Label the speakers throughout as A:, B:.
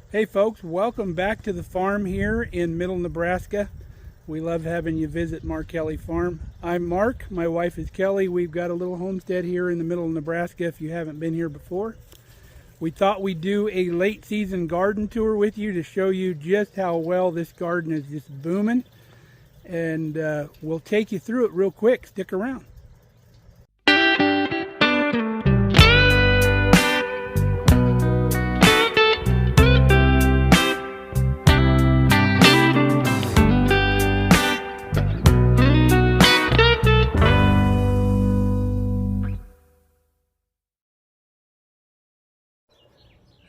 A: Hey folks, welcome back to the farm here in middle Nebraska. We love having you visit Markelly Farm. I'm Mark, my wife is Kelly. We've got a little homestead here in the middle of Nebraska if you haven't been here before. We thought we'd do a late season garden tour with you to show you just how well this garden is just booming. And we'll take you through it real quick. Stick around.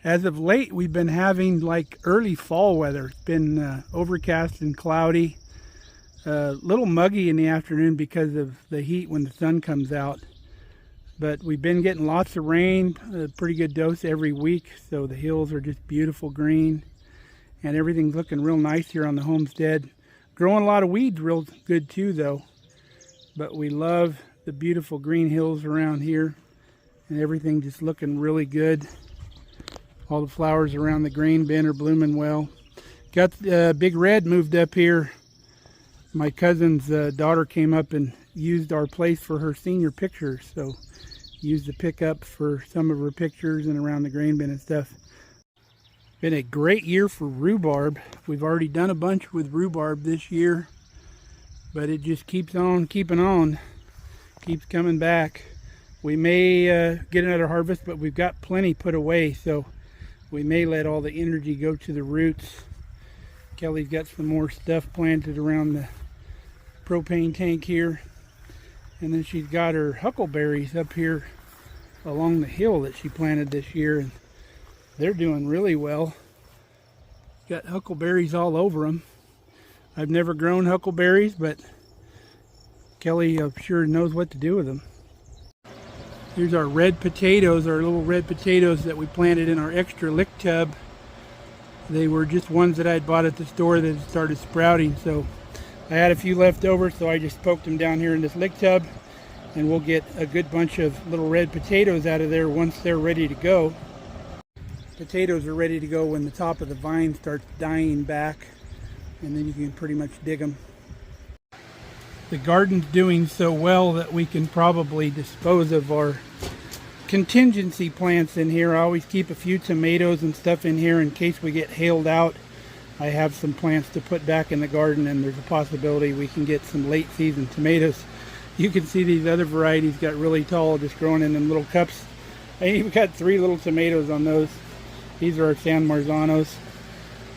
A: As of late, we've been having like early fall weather. It's been overcast and cloudy, a little muggy in the afternoon because of the heat when the sun comes out. But we've been getting lots of rain, a pretty good dose every week, so the hills are just beautiful green. And everything's looking real nice here on the homestead. Growing a lot of weeds real good too though. But we love the beautiful green hills around here. And everything just looking really good. All the flowers around the grain bin are blooming well. Got Big Red moved up here. My cousin's daughter came up and used our place for her senior pictures. So used the pickup for some of her pictures and around the grain bin and stuff. Been a great year for rhubarb. We've already done a bunch with rhubarb this year. But it just keeps on keeping on. Keeps coming back. We may get another harvest, but we've got plenty put away. So we may let all the energy go to the roots. Kelly's got some more stuff planted around the propane tank here. And then she's got her huckleberries up here along the hill that she planted this year. And they're doing really well. Got huckleberries all over them. I've never grown huckleberries, but Kelly sure knows what to do with them. Here's our red potatoes, our little red potatoes that we planted in our extra lick tub. They were just ones that I'd bought at the store that had started sprouting. So I had a few left over, so I just poked them down here in this lick tub. And we'll get a good bunch of little red potatoes out of there once they're ready to go. Potatoes are ready to go when the top of the vine starts dying back. And then you can pretty much dig them. The garden's doing so well that we can probably dispose of our contingency plants in here. I always keep a few tomatoes and stuff in here in case we get hailed out. I have some plants to put back in the garden, and there's a possibility we can get some late season tomatoes. You can see these other varieties got really tall, just growing in them little cups. I even got 3 little tomatoes on those. These are our San Marzanos.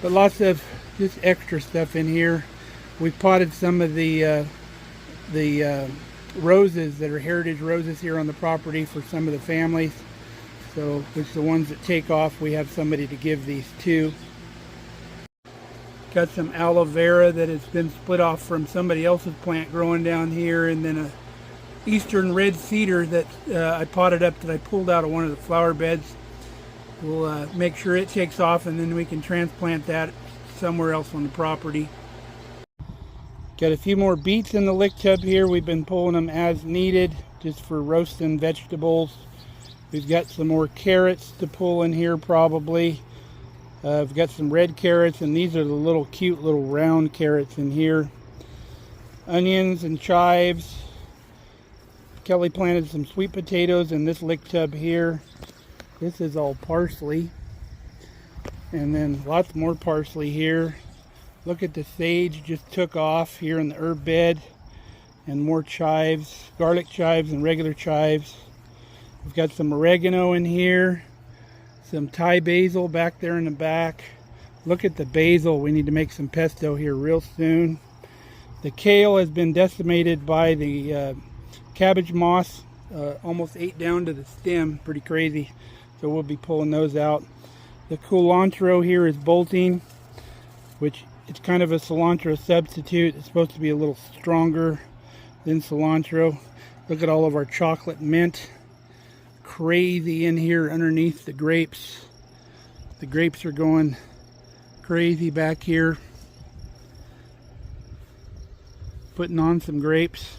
A: But lots of just extra stuff in here. We've potted some of the roses that are heritage roses here on the property for some of the families. So, which the ones that take off, we have somebody to give these to. Got some aloe vera that has been split off from somebody else's plant growing down here, and then a eastern red cedar that I potted up that I pulled out of one of the flower beds. We'll make sure it takes off, and then we can transplant that somewhere else on the property. Got a few more beets in the lick tub here. We've been pulling them as needed just for roasting vegetables. We've got some more carrots to pull in here probably. I've got some red carrots, and these are the little cute little round carrots in here. Onions and chives. Kelly planted some sweet potatoes in this lick tub here. This is all parsley. And then lots more parsley here. Look at the sage just took off here in the herb bed. And more chives, garlic chives and regular chives. We've got some oregano in here. Some Thai basil back there in the back. Look at the basil. We need to make some pesto here real soon. The kale has been decimated by the cabbage moss. Almost ate down to the stem. Pretty crazy. So we'll be pulling those out. The cilantro here is bolting, which it's kind of a cilantro substitute. It's supposed to be a little stronger than cilantro. Look at all of our chocolate mint. Crazy in here underneath the grapes. The grapes are going crazy back here. Putting on some grapes.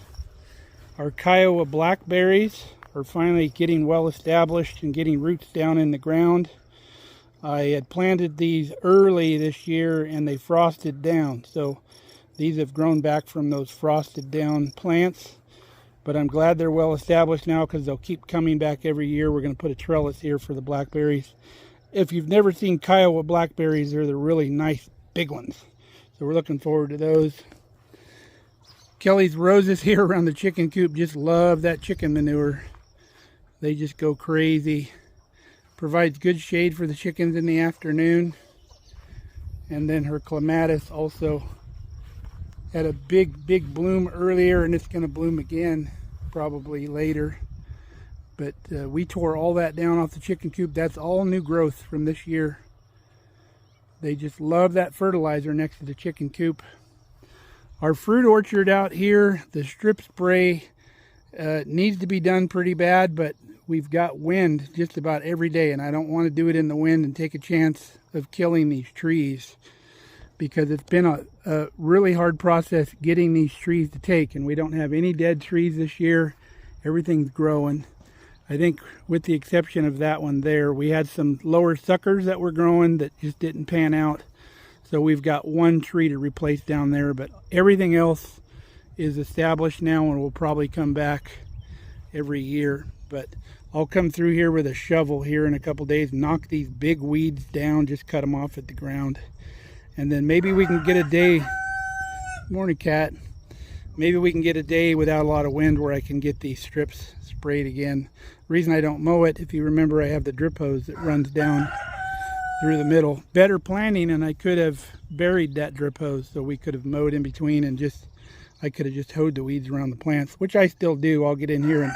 A: Our Kiowa blackberries are finally getting well established and getting roots down in the ground. I had planted these early this year and they frosted down. So these have grown back from those frosted down plants. But I'm glad they're well established now because they'll keep coming back every year. We're going to put a trellis here for the blackberries. If you've never seen Kiowa blackberries, they're the really nice big ones. So we're looking forward to those. Kelly's roses here around the chicken coop just love that chicken manure. They just go crazy. Provides good shade for the chickens in the afternoon. And then her clematis also had a big bloom earlier, and it's going to bloom again probably later. But we tore all that down off the chicken coop. That's all new growth from this year. They just love that fertilizer next to the chicken coop. Our fruit orchard out here, the strip spray needs to be done pretty bad, but we've got wind just about every day, and I don't want to do it in the wind and take a chance of killing these trees, because it's been a really hard process getting these trees to take, and we don't have any dead trees this year. Everything's growing. I think with the exception of that one there, we had some lower suckers that were growing that just didn't pan out. So we've got one tree to replace down there, but everything else is established now and will probably come back every year. But I'll come through here with a shovel here in a couple days, knock these big weeds down, just cut them off at the ground. And then maybe we can get a day, morning cat, maybe we can get a day without a lot of wind where I can get these strips sprayed again. The reason I don't mow it, if you remember, I have the drip hose that runs down through the middle. Better planning, and I could have buried that drip hose so we could have mowed in between and I could have just hoed the weeds around the plants, which I still do. I'll get in here and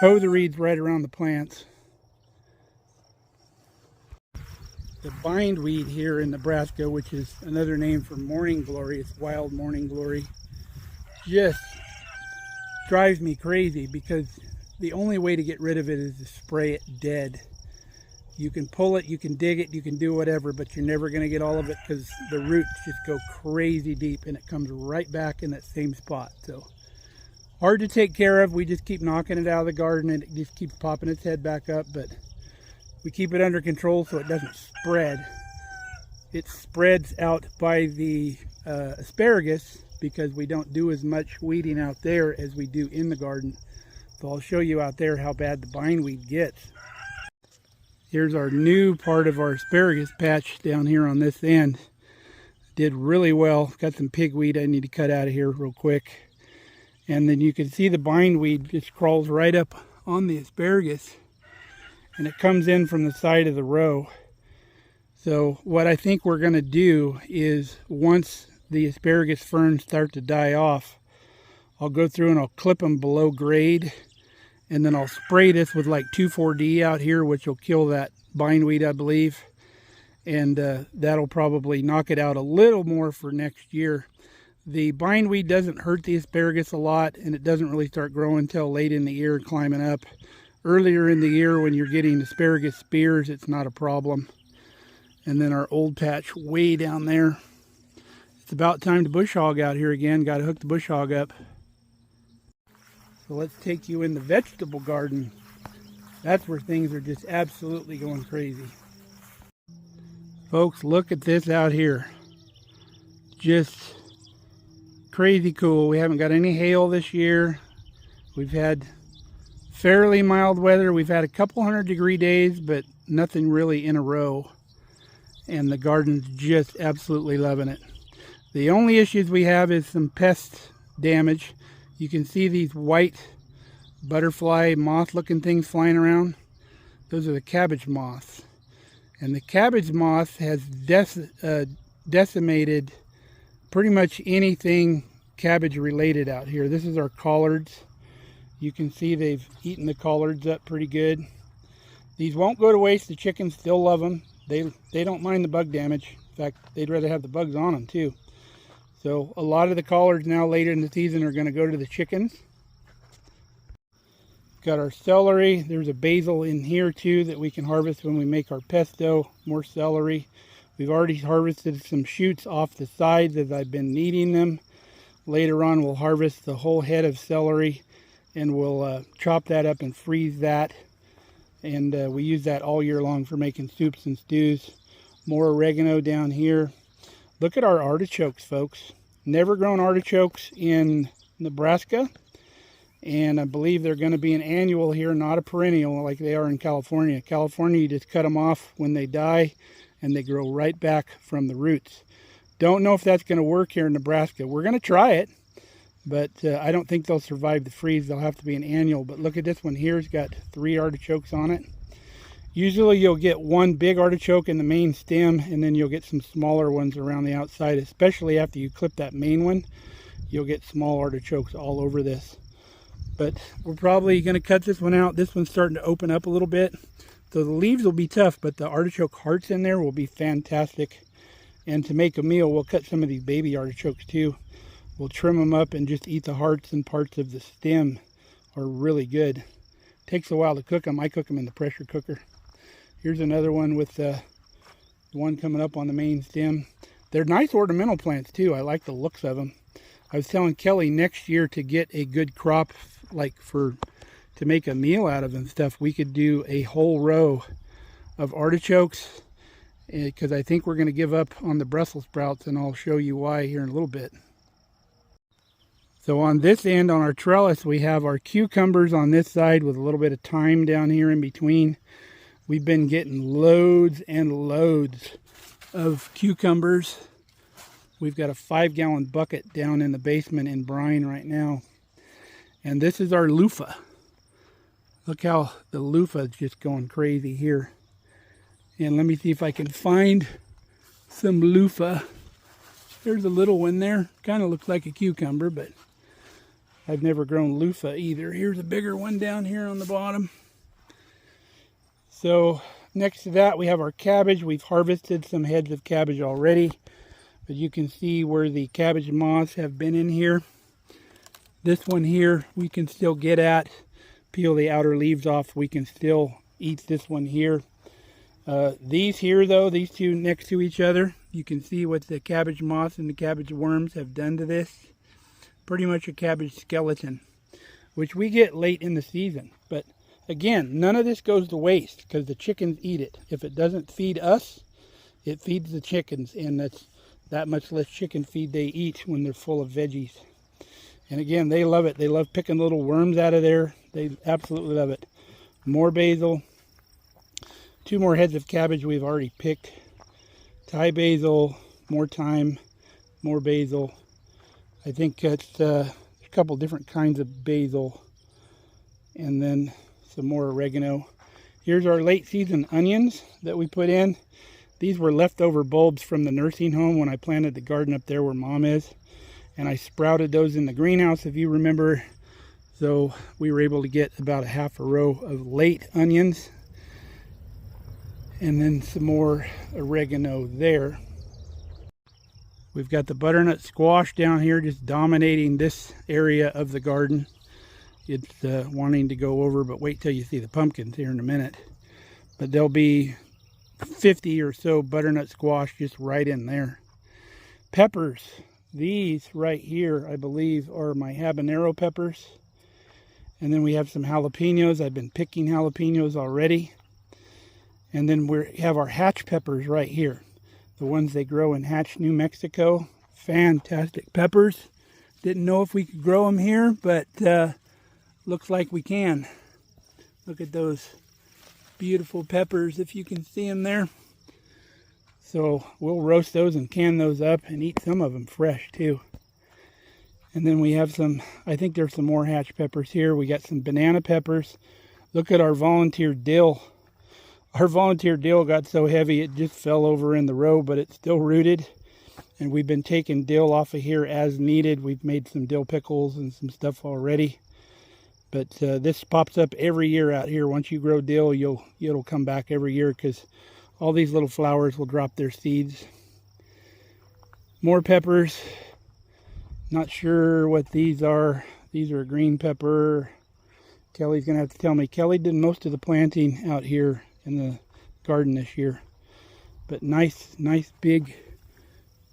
A: hoe the weeds right around the plants. The bindweed here in Nebraska, which is another name for morning glory, it's wild morning glory, just drives me crazy because the only way to get rid of it is to spray it dead. You can pull it, you can dig it, you can do whatever, but you're never going to get all of it because the roots just go crazy deep and it comes right back in that same spot. So hard to take care of. We just keep knocking it out of the garden and it just keeps popping its head back up, but we keep it under control so it doesn't spread. It spreads out by the asparagus because we don't do as much weeding out there as we do in the garden. So I'll show you out there how bad the bindweed gets. Here's our new part of our asparagus patch down here on this end. Did really well. Got some pigweed I need to cut out of here real quick. And then you can see the bindweed just crawls right up on the asparagus. And it comes in from the side of the row. So what I think we're going to do is once the asparagus ferns start to die off, I'll go through and I'll clip them below grade. And then I'll spray this with like 2,4-D out here, which will kill that bindweed, I believe. And that'll probably knock it out a little more for next year. The bindweed doesn't hurt the asparagus a lot, and it doesn't really start growing until late in the year and climbing up. Earlier in the year when you're getting asparagus spears, it's not a problem. And then our old patch way down there. It's about time to bush hog out here again. Got to hook the bush hog up. So let's take you in the vegetable garden. That's where things are just absolutely going crazy. Folks, look at this out here. Just crazy cool. We haven't got any hail this year. We've had fairly mild weather. We've had a couple 100-degree days, but nothing really in a row. And the garden's just absolutely loving it. The only issues we have is some pest damage. You can see these white butterfly moth looking things flying around. Those are the cabbage moths. And the cabbage moth has decimated pretty much anything cabbage related out here. This is our collards. You can see they've eaten the collards up pretty good. These won't go to waste. The chickens still love them. They don't mind the bug damage. In fact, they'd rather have the bugs on them too. So a lot of the collards now later in the season are going to go to the chickens. Got our celery. There's a basil in here too that we can harvest when we make our pesto. More celery. We've already harvested some shoots off the sides as I've been needing them. Later on we'll harvest the whole head of celery and we'll chop that up and freeze that. and we use that all year long for making soups and stews. More oregano down here. Look at our artichokes, folks. Never grown artichokes in Nebraska, and I believe they're going to be an annual here, not a perennial like they are in California. California, you just cut them off when they die, and they grow right back from the roots. Don't know if that's going to work here in Nebraska. We're going to try it, but I don't think they'll survive the freeze. They'll have to be an annual. But look at this one here. It's got 3 artichokes on it. Usually you'll get one big artichoke in the main stem, and then you'll get some smaller ones around the outside, especially after you clip that main one. You'll get small artichokes all over this. But we're probably going to cut this one out. This one's starting to open up a little bit. So the leaves will be tough, but the artichoke hearts in there will be fantastic. And to make a meal, we'll cut some of these baby artichokes too. We'll trim them up and just eat the hearts and parts of the stem. Are really good. Takes a while to cook them. I cook them in the pressure cooker. Here's another one with the one coming up on the main stem. They're nice ornamental plants too. I like the looks of them. I was telling Kelly next year to get a good crop, like to make a meal out of and stuff, we could do a whole row of artichokes, because I think we're going to give up on the Brussels sprouts, and I'll show you why here in a little bit. So on this end, on our trellis, we have our cucumbers on this side with a little bit of thyme down here in between. We've been getting loads and loads of cucumbers. We've got a 5-gallon bucket down in the basement in brine right now. And this is our loofah. Look how the loofah is just going crazy here. And let me see if I can find some loofah. There's a little one there. Kind of looks like a cucumber, but I've never grown loofah either. Here's a bigger one down here on the bottom. So next to that, we have our cabbage. We've harvested some heads of cabbage already, but you can see where the cabbage moths have been in here. This one here, we can still get at. Peel the outer leaves off. We can still eat this one here. These here, though, these two next to each other, you can see what the cabbage moths and the cabbage worms have done to this. Pretty much a cabbage skeleton, which we get late in the season. But again, none of this goes to waste because the chickens eat it. If it doesn't feed us, it feeds the chickens, and that's that much less chicken feed they eat when they're full of veggies. And again, they love it. They love picking little worms out of there. They absolutely love it. More basil. 2 more heads of cabbage we've already picked. Thai basil, more thyme, more basil. I think it's a couple different kinds of basil. And then some more oregano. Here's our late season onions that we put in. These were leftover bulbs from the nursing home when I planted the garden up there where Mom is. And I sprouted those in the greenhouse, if you remember. So we were able to get about a half a row of late onions. And then some more oregano there. We've got the butternut squash down here just dominating this area of the garden. It's wanting to go over, but wait till you see the pumpkins here in a minute. But there'll be 50 or so butternut squash just right in there. Peppers. These right here, I believe, are my habanero peppers. And then we have some jalapenos. I've been picking jalapenos already. And then we have our hatch peppers right here. The ones they grow in Hatch, New Mexico. Fantastic peppers. Didn't know if we could grow them here, but looks like we can. Look at those beautiful peppers, if you can see them there. So we'll roast those and can those up and eat some of them fresh too. And then we have some, I think there's some more hatch peppers here. We got some banana peppers. Look at our volunteer dill. Our volunteer dill got so heavy it just fell over in the row, but it's still rooted. And we've been taking dill off of here as needed. We've made some dill pickles and some stuff already. But this pops up every year out here. Once you grow dill, it'll come back every year because all these little flowers will drop their seeds. More peppers. Not sure what these are. These are a green pepper. Kelly's going to have to tell me. Kelly did most of the planting out here in the garden this year. But nice big,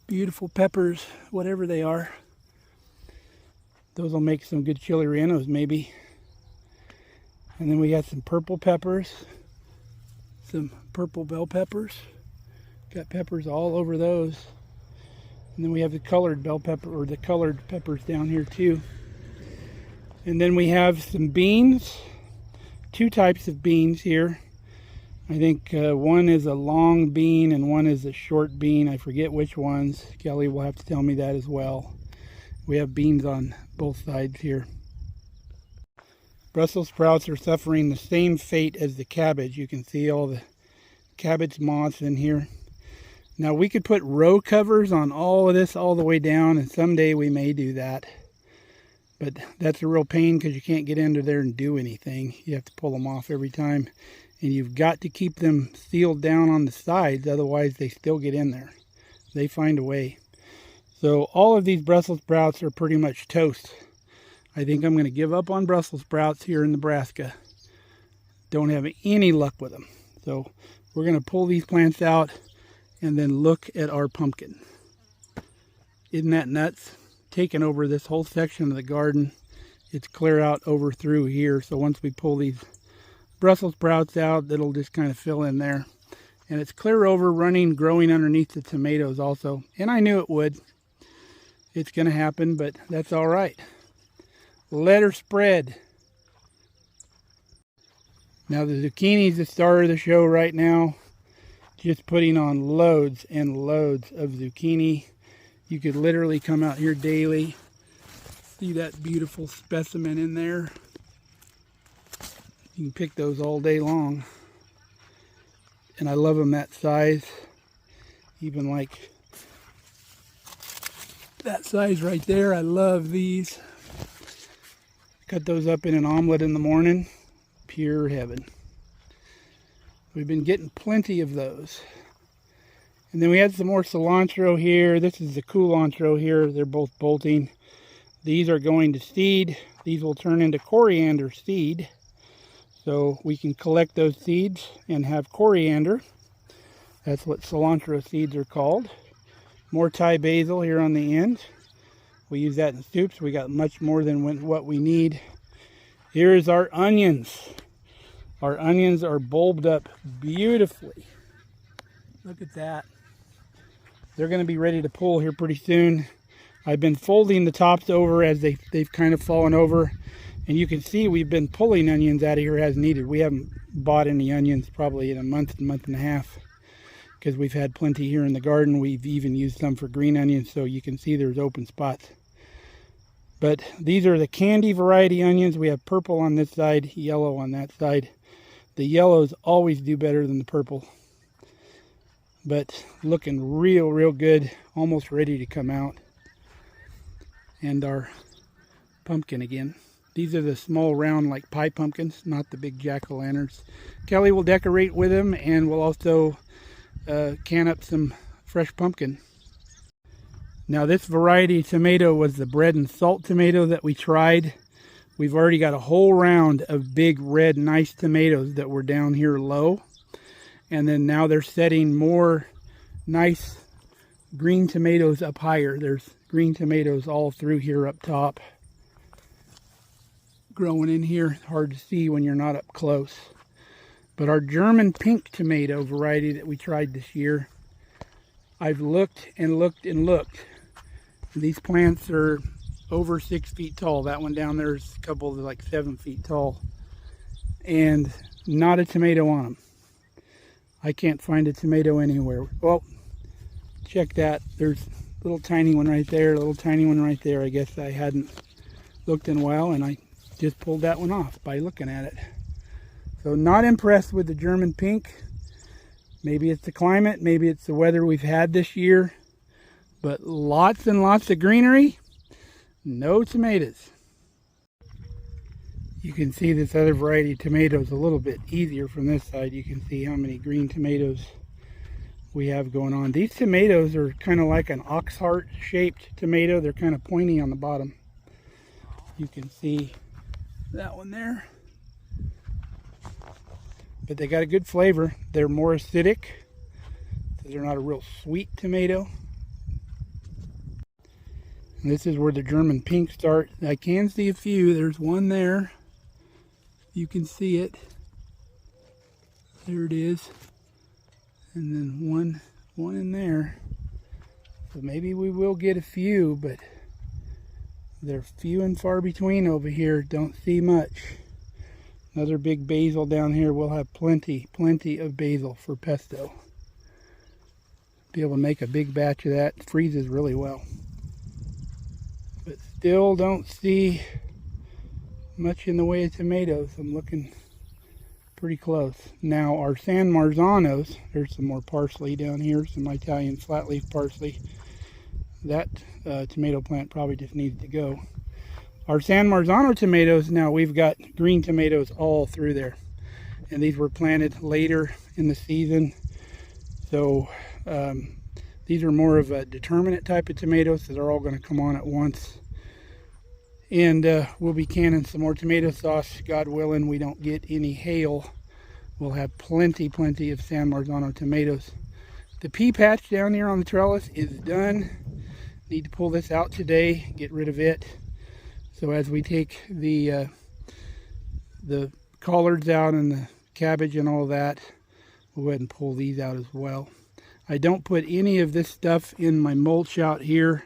A: beautiful peppers, whatever they are. Those will make some good chili rellenos maybe. And then we got some purple peppers. some purple bell peppers. Got peppers all over those. And then we have the colored bell pepper, or the colored peppers down here too. And then we have some beans. Two types of beans here. I think one is a long bean and one is a short bean. I forget which ones. Kelly will have to tell me that as well. We have beans on both sides here. Brussels sprouts are suffering the same fate as the cabbage. You can see all the cabbage moths in here. Now we could put row covers on all of this all the way down, and someday we may do that. But that's a real pain because you can't get under there and do anything. You have to pull them off every time. And you've got to keep them sealed down on the sides, otherwise they still get in there. They find a way. So all of these Brussels sprouts are pretty much toast. I think I'm going to give up on Brussels sprouts here in Nebraska. Don't have any luck with them. So we're going to pull these plants out and then look at our pumpkin. Isn't that nuts? Taking over this whole section of the garden. It's clear out over through here. So once we pull these Brussels sprouts out, that'll just kind of fill in there. And it's clear over, running, growing underneath the tomatoes also. And I knew it would. It's going to happen, but that's all right. Let her spread. Now the zucchini's the star of the show right now. Just putting on loads and loads of zucchini. You could literally come out here daily. See that beautiful specimen in there? You can pick those all day long. And I love them that size. Even like that size right there. I love these. Cut those up in an omelet in the morning. Pure heaven. We've been getting plenty of those. And then we had some more cilantro here. This is the culantro here. They're both bolting. These are going to seed. These will turn into coriander seed. So we can collect those seeds and have coriander. That's what cilantro seeds are called. More Thai basil here on the end. We use that in soups. We got much more than what we need. Here's our onions. Our onions are bulbed up beautifully. Look at that. They're going to be ready to pull here pretty soon. I've been folding the tops over as they've kind of fallen over. And you can see we've been pulling onions out of here as needed. We haven't bought any onions probably in a month and a half. Because we've had plenty here in the garden. We've even used some for green onions, so you can see there's open spots. But these are the candy variety onions. We have purple on this side, yellow on that side. The yellows always do better than the purple. But looking real good, almost ready to come out. And our pumpkin again. These are the small round like pie pumpkins, not the big jack-o'-lanterns. Kelly will decorate with them, and we'll also can up some fresh pumpkin. Now this variety of tomato was the bread and salt tomato that we tried. We've already got a whole round of big red nice tomatoes that were down here low. And then now they're setting more nice green tomatoes up higher. There's green tomatoes all through here up top. Growing in here, hard to see when you're not up close. But our German pink tomato variety that we tried this year, I've looked and looked and looked. These plants are over 6 feet tall. That one down there is a couple of like 7 feet tall. And not a tomato on them. I can't find a tomato anywhere. Well, check that. There's a little tiny one right there, a little tiny one right there. I guess I hadn't looked in a while, and I just pulled that one off by looking at it. So not impressed with the German pink. Maybe it's the climate, maybe it's the weather we've had this year. But lots and lots of greenery, no tomatoes. You can see this other variety of tomatoes a little bit easier from this side. You can see how many green tomatoes we have going on. These tomatoes are kind of like an ox heart shaped tomato. They're kind of pointy on the bottom. You can see that one there. But they got a good flavor. They're more acidic. So they're not a real sweet tomato. And this is where the German pink start. I can see a few. There's one there. You can see it. There it is. And then one in there. So maybe we will get a few, but they're few and far between over here. Don't see much. Another big basil down here. We'll have plenty of basil for pesto. Be able to make a big batch of that. It freezes really well. But still don't see much in the way of tomatoes. I'm looking pretty close. Now our San Marzanos, there's some more parsley down here, some Italian flat leaf parsley. That tomato plant probably just needs to go. Our San Marzano tomatoes, now we've got green tomatoes all through there. And these were planted later in the season. So these are more of a determinate type of tomatoes, so they're all going to come on at once. And we'll be canning some more tomato sauce. God willing, we don't get any hail. We'll have plenty of San Marzano tomatoes. The pea patch down here on the trellis is done. Need to pull this out today, get rid of it. So as we take the collards out and the cabbage and all that, we'll go ahead and pull these out as well. I don't put any of this stuff in my mulch out here,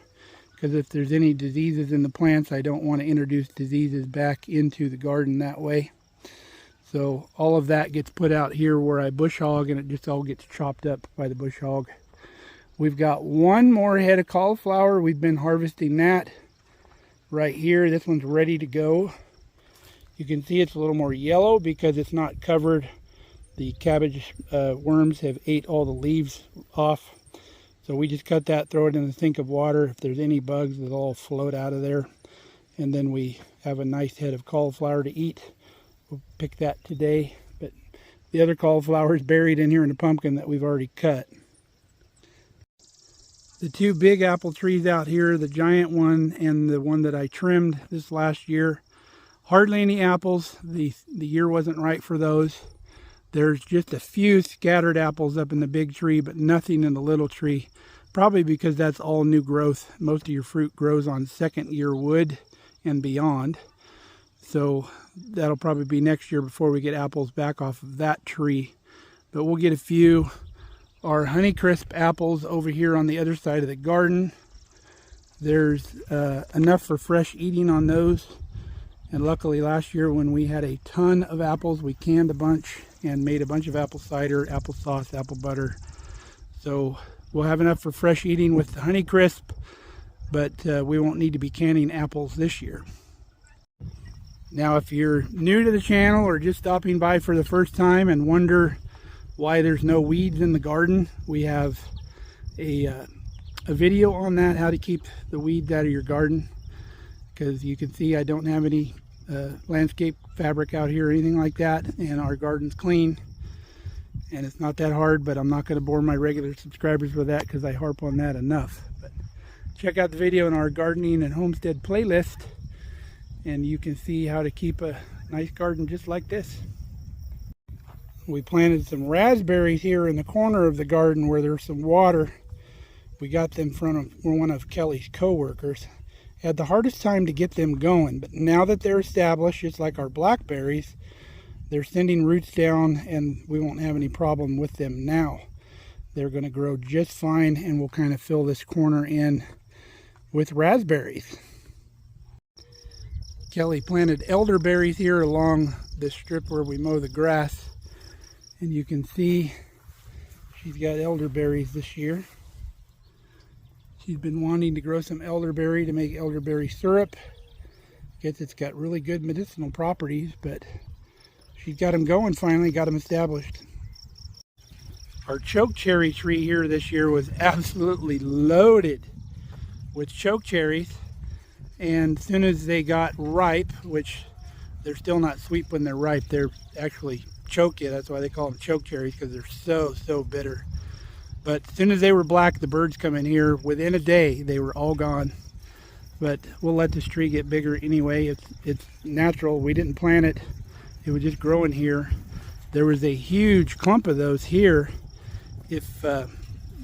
A: because if there's any diseases in the plants, I don't want to introduce diseases back into the garden that way. So all of that gets put out here where I bush hog, and it just all gets chopped up by the bush hog. We've got one more head of cauliflower. We've been harvesting that right here. This one's ready to go. You can see it's a little more yellow because it's not covered. The cabbage worms have ate all the leaves off. So we just cut that, throw it in the sink of water. If there's any bugs, they'll all float out of there. And then we have a nice head of cauliflower to eat. We'll pick that today. But the other cauliflower is buried in here in the pumpkin that we've already cut. The two big apple trees out here, the giant one and the one that I trimmed this last year, hardly any apples. The year wasn't right for those. There's just a few scattered apples up in the big tree, but nothing in the little tree. Probably because that's all new growth. Most of your fruit grows on second year wood and beyond. So that'll probably be next year before we get apples back off of that tree. But we'll get a few. Our Honeycrisp apples over here on the other side of the garden. There's enough for fresh eating on those. And luckily last year when we had a ton of apples, we canned a bunch and made a bunch of apple cider, applesauce, apple butter. So we'll have enough for fresh eating with the Honeycrisp, but we won't need to be canning apples this year. Now if you're new to the channel or just stopping by for the first time and wonder why there's no weeds in the garden, we have a video on that, how to keep the weeds out of your garden. Because you can see I don't have any landscape fabric out here or anything like that, and our garden's clean. And it's not that hard, but I'm not going to bore my regular subscribers with that because I harp on that enough. But check out the video in our gardening and homestead playlist, and you can see how to keep a nice garden just like this. We planted some raspberries here in the corner of the garden where there's some water. We got them from one of Kelly's co-workers. Had the hardest time to get them going, but now that they're established, just like our blackberries, they're sending roots down and we won't have any problem with them now. They're going to grow just fine, and we'll kind of fill this corner in with raspberries. Kelly planted elderberries here along this strip where we mow the grass. And you can see she's got elderberries this year. She's been wanting to grow some elderberry to make elderberry syrup. Guess it's got really good medicinal properties, but she's got them going finally, got them established. Our choke cherry tree here this year was absolutely loaded with choke cherries. And as soon as they got ripe, which they're still not sweet when they're ripe, they're actually choke you. That's why they call them choke cherries, because they're so bitter. But as soon as they were black, the birds come in here. Within a day, they were all gone. But we'll let this tree get bigger anyway. It's natural. We didn't plant it. It was just growing here. There was a huge clump of those here. If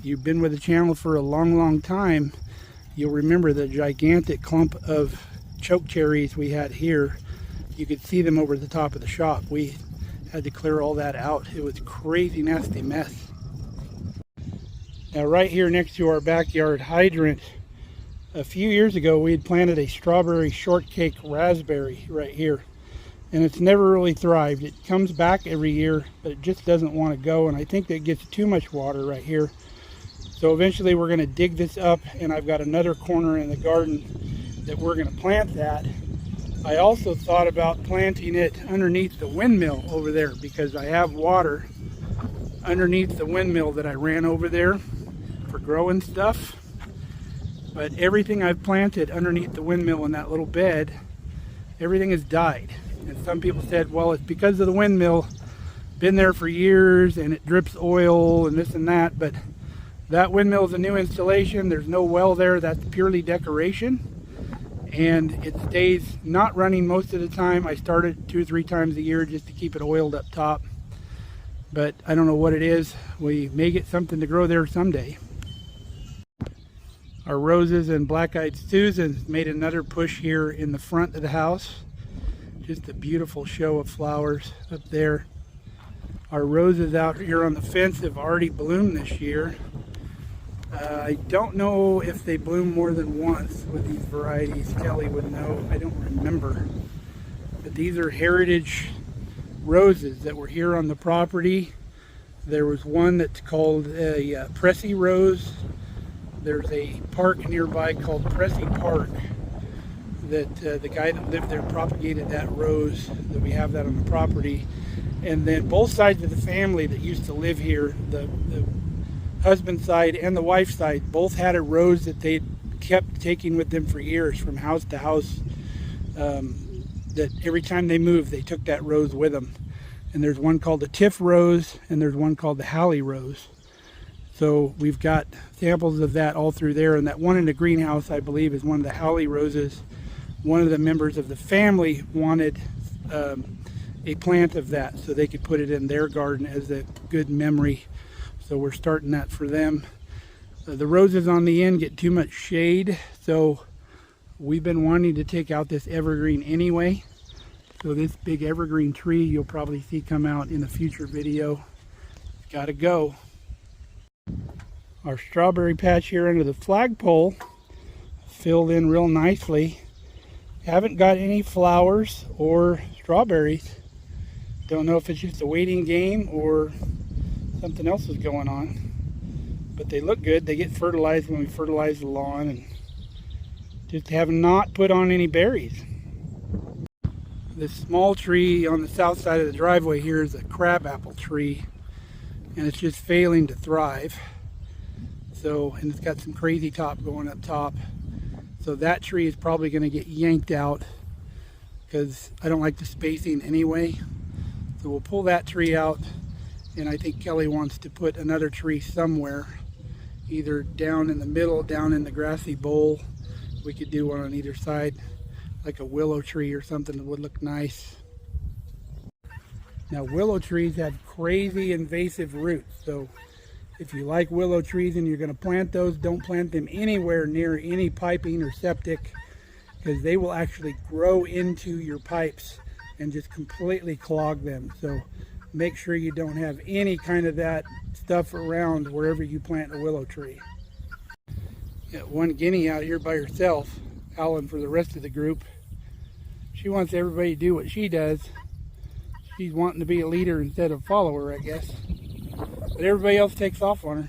A: you've been with the channel for a long time, you'll remember the gigantic clump of choke cherries we had here. You could see them over the top of the shop. We Had to clear all that out. It was a crazy nasty mess. Now right here next to our backyard hydrant, a few years ago we had planted a strawberry shortcake raspberry right here, and it's never really thrived. It comes back every year, but it just doesn't want to go, and I think that it gets too much water right here. So eventually we're going to dig this up, and I've got another corner in the garden that we're going to plant that. I also thought about planting it underneath the windmill over there, because I have water underneath the windmill that I ran over there for growing stuff. But everything I've planted underneath the windmill in that little bed, everything has died. And some people said, well, it's because of the windmill. Been there for years and it drips oil and this and that. But that windmill is a new installation. There's no well there. That's purely decoration. And it stays not running most of the time. I start it 2 or 3 times a year just to keep it oiled up top. But I don't know what it is. We may get something to grow there someday. Our roses and black-eyed Susans made another push here in the front of the house. Just a beautiful show of flowers up there. Our roses out here on the fence have already bloomed this year. I don't know if they bloom more than once with these varieties. Kelly would know. I don't remember. But these are heritage roses that were here on the property. There was one that's called a Pressy Rose. There's a park nearby called Pressy Park that the guy that lived there propagated that rose, that we have that on the property. And then both sides of the family that used to live here, the husband side and the wife side, both had a rose that they kept taking with them for years from house to house. That every time they moved, they took that rose with them. And there's one called the Tiff Rose, and there's one called the Hallie Rose. So we've got samples of that all through there, and that one in the greenhouse, I believe, is one of the Hallie Roses. One of the members of the family wanted a plant of that so they could put it in their garden as a good memory. So we're starting that for them. The roses on the end get too much shade, so we've been wanting to take out this evergreen anyway. So this big evergreen tree you'll probably see come out in a future video. It's got to go. Our strawberry patch here under the flagpole filled in real nicely. Haven't got any flowers or strawberries. Don't know if it's just a waiting game or something else is going on. But they look good. They get fertilized when we fertilize the lawn, and just have not put on any berries. This small tree on the south side of the driveway here is a crabapple tree, and it's just failing to thrive. So, and it's got some crazy top going up top. So that tree is probably going to get yanked out because I don't like the spacing anyway. So we'll pull that tree out, and I think Kelly wants to put another tree somewhere, either down in the middle, down in the grassy bowl. We could do one on either side, like a willow tree or something that would look nice. Now willow trees have crazy invasive roots, so if you like willow trees and you're going to plant those, don't plant them anywhere near any piping or septic, because they will actually grow into your pipes and just completely clog them. So make sure you don't have any kind of that stuff around wherever you plant a willow tree. Got one guinea out here by herself, howling for the rest of the group. She wants everybody to do what she does. She's wanting to be a leader instead of a follower, I guess. But everybody else takes off on her.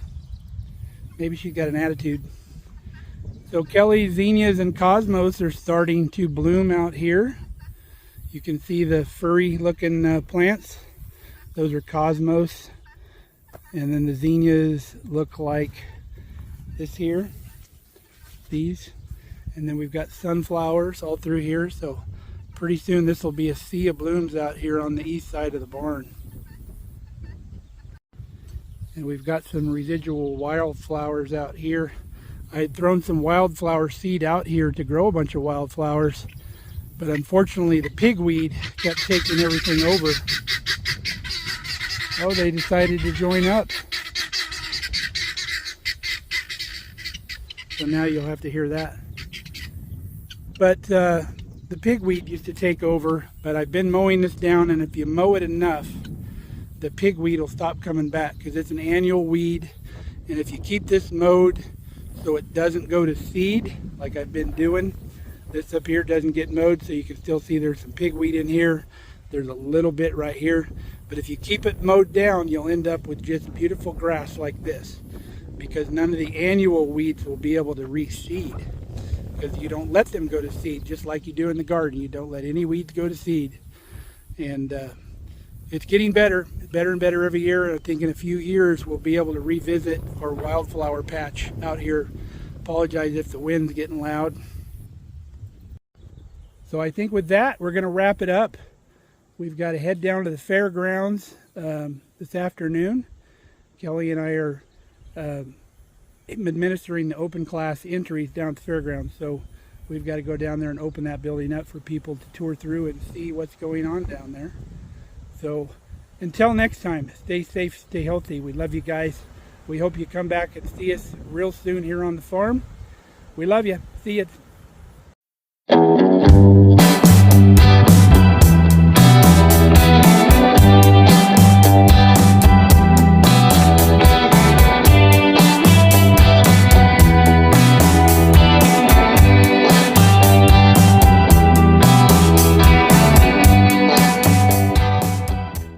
A: Maybe she's got an attitude. So Kelly's zinnias and cosmos are starting to bloom out here. You can see the furry looking plants. Those are cosmos. And then the zinnias look like this here. These. And then we've got sunflowers all through here. So pretty soon this will be a sea of blooms out here on the east side of the barn. And we've got some residual wildflowers out here. I had thrown some wildflower seed out here to grow a bunch of wildflowers, but unfortunately the pigweed kept taking everything over. Oh, they decided to join up. So now you'll have to hear that. But the pigweed used to take over, but I've been mowing this down, and if you mow it enough, the pigweed will stop coming back, because it's an annual weed. And if you keep this mowed so it doesn't go to seed, like I've been doing, this up here doesn't get mowed, so you can still see there's some pigweed in here. There's a little bit right here. But if you keep it mowed down, you'll end up with just beautiful grass like this, because none of the annual weeds will be able to reseed, because you don't let them go to seed, just like you do in the garden. You don't let any weeds go to seed. And it's getting better and better every year. I think in a few years we'll be able to revisit our wildflower patch out here. Apologize if the wind's getting loud. So I think with that, we're going to wrap it up. We've got to head down to the fairgrounds this afternoon. Kelly and I are administering the open class entries down at the fairgrounds. So we've got to go down there and open that building up for people to tour through and see what's going on down there. So until next time, stay safe, stay healthy. We love you guys. We hope you come back and see us real soon here on the farm. We love you. See you.